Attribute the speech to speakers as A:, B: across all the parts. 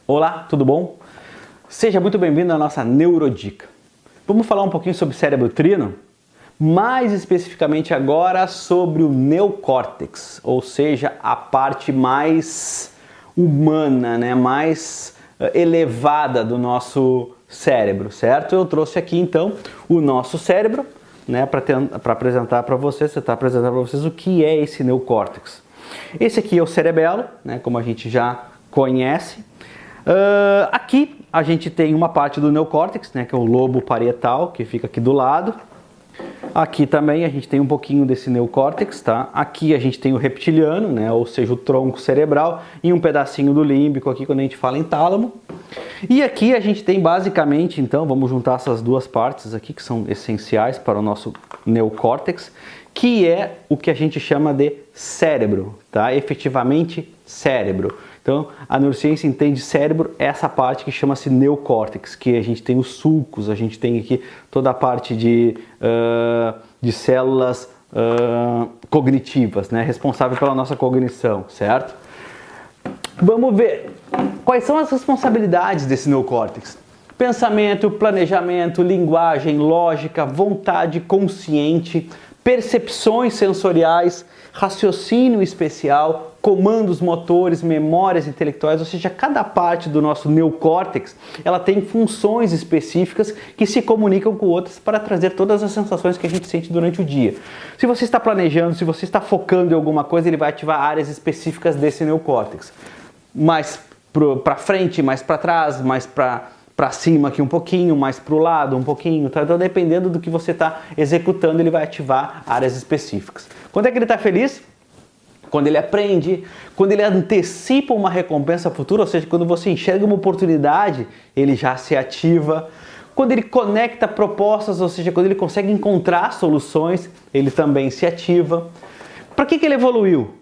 A: Olá, tudo bom? Seja muito bem-vindo à nossa Neurodica. Vamos falar um pouquinho sobre cérebro trino, mais especificamente agora sobre o neocórtex, ou seja, a parte mais humana, né? Mais elevada do nosso cérebro, certo? Eu trouxe aqui então o nosso cérebro, né, para apresentar para vocês, o que é esse neocórtex. Esse aqui é o cerebelo, né, como a gente já conhece. Aqui a gente tem uma parte do neocórtex, né, que é o lobo parietal, que fica aqui do lado. Aqui também a gente tem um pouquinho desse neocórtex, tá? Aqui a gente tem o reptiliano, né, ou seja, o tronco cerebral, e um pedacinho do límbico aqui quando a gente fala em tálamo. E aqui a gente tem basicamente, então, vamos juntar essas duas partes aqui que são essenciais para o nosso neocórtex, que é o que a gente chama de cérebro, tá? Efetivamente cérebro. Então, a neurociência entende cérebro, essa parte que chama-se neocórtex, que a gente tem os sulcos, a gente tem aqui toda a parte de células cognitivas, né? Responsável pela nossa cognição, certo? Vamos ver quais são as responsabilidades desse neocórtex. Pensamento, planejamento, linguagem, lógica, vontade consciente, percepções sensoriais, raciocínio especial, comandos motores, memórias intelectuais, ou seja, cada parte do nosso neocórtex, ela tem funções específicas que se comunicam com outras para trazer todas as sensações que a gente sente durante o dia. Se você está planejando, se você está focando em alguma coisa, ele vai ativar áreas específicas desse neocórtex. Mais para frente, mais para trás, mais para cima aqui um pouquinho, mais para o lado um pouquinho, tá? Então dependendo do que você está executando, ele vai ativar áreas específicas. Quando é que ele está feliz? Quando ele aprende, quando ele antecipa uma recompensa futura, ou seja, quando você enxerga uma oportunidade, ele já se ativa. Quando ele conecta propostas, ou seja, quando ele consegue encontrar soluções, ele também se ativa. Para que ele evoluiu?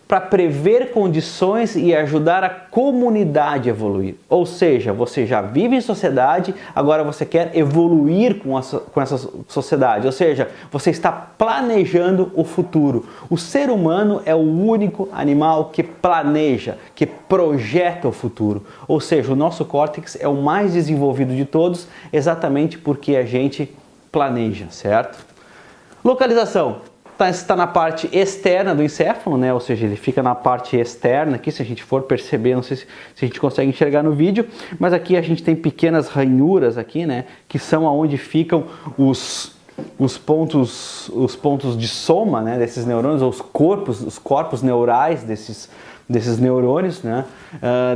A: Para prever condições e ajudar a comunidade a evoluir. Ou seja, você já vive em sociedade, agora você quer evoluir com essa sociedade. Ou seja, você está planejando o futuro. O ser humano é o único animal que planeja, que projeta o futuro. Ou seja, o nosso córtex é o mais desenvolvido de todos, exatamente porque a gente planeja, certo? Localização. Está na parte externa do encéfalo, né? Ou seja, ele fica na parte externa aqui, se a gente for perceber, não sei se a gente consegue enxergar no vídeo, mas aqui a gente tem pequenas ranhuras aqui, né? Que são aonde ficam os pontos de soma, né? Desses neurônios, ou os corpos neurais desses neurônios, né?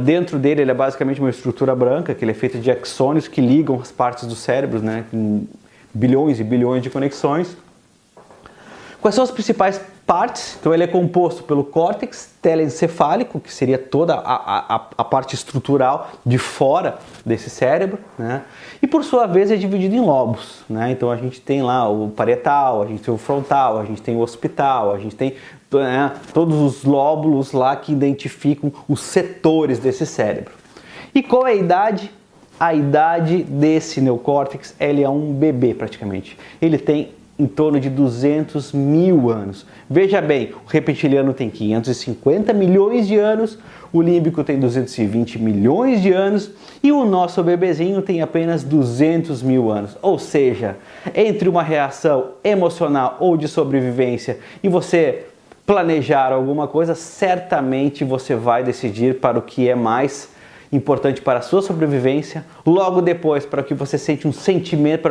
A: Dentro dele ele é basicamente uma estrutura branca, que ele é feita de axônios que ligam as partes do cérebro, né? Com bilhões e bilhões de conexões. Quais são as principais partes? Então ele é composto pelo córtex telencefálico, que seria toda a parte estrutural de fora desse cérebro, né? E por sua vez é dividido em lobos, né? Então a gente tem lá o parietal, a gente tem o frontal, a gente tem o occipital, a gente tem, né, todos os lóbulos lá que identificam os setores desse cérebro. E qual é a idade? A idade desse neocórtex, ele é um bebê praticamente. Ele tem em torno de 200 mil anos. Veja bem, o reptiliano tem 550 milhões de anos, o límbico tem 220 milhões de anos e o nosso bebezinho tem apenas 200 mil anos. Ou seja, entre uma reação emocional ou de sobrevivência e você planejar alguma coisa, certamente você vai decidir para o que é mais importante para a sua sobrevivência, logo depois para que você sente um sentimento,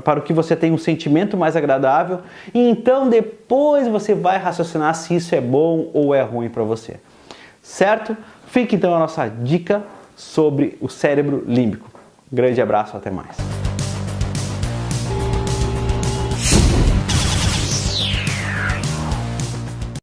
A: para que você tenha um sentimento mais agradável, e então depois você vai raciocinar se isso é bom ou é ruim para você. Certo? Fica então a nossa dica sobre o cérebro límbico. Grande abraço, até mais.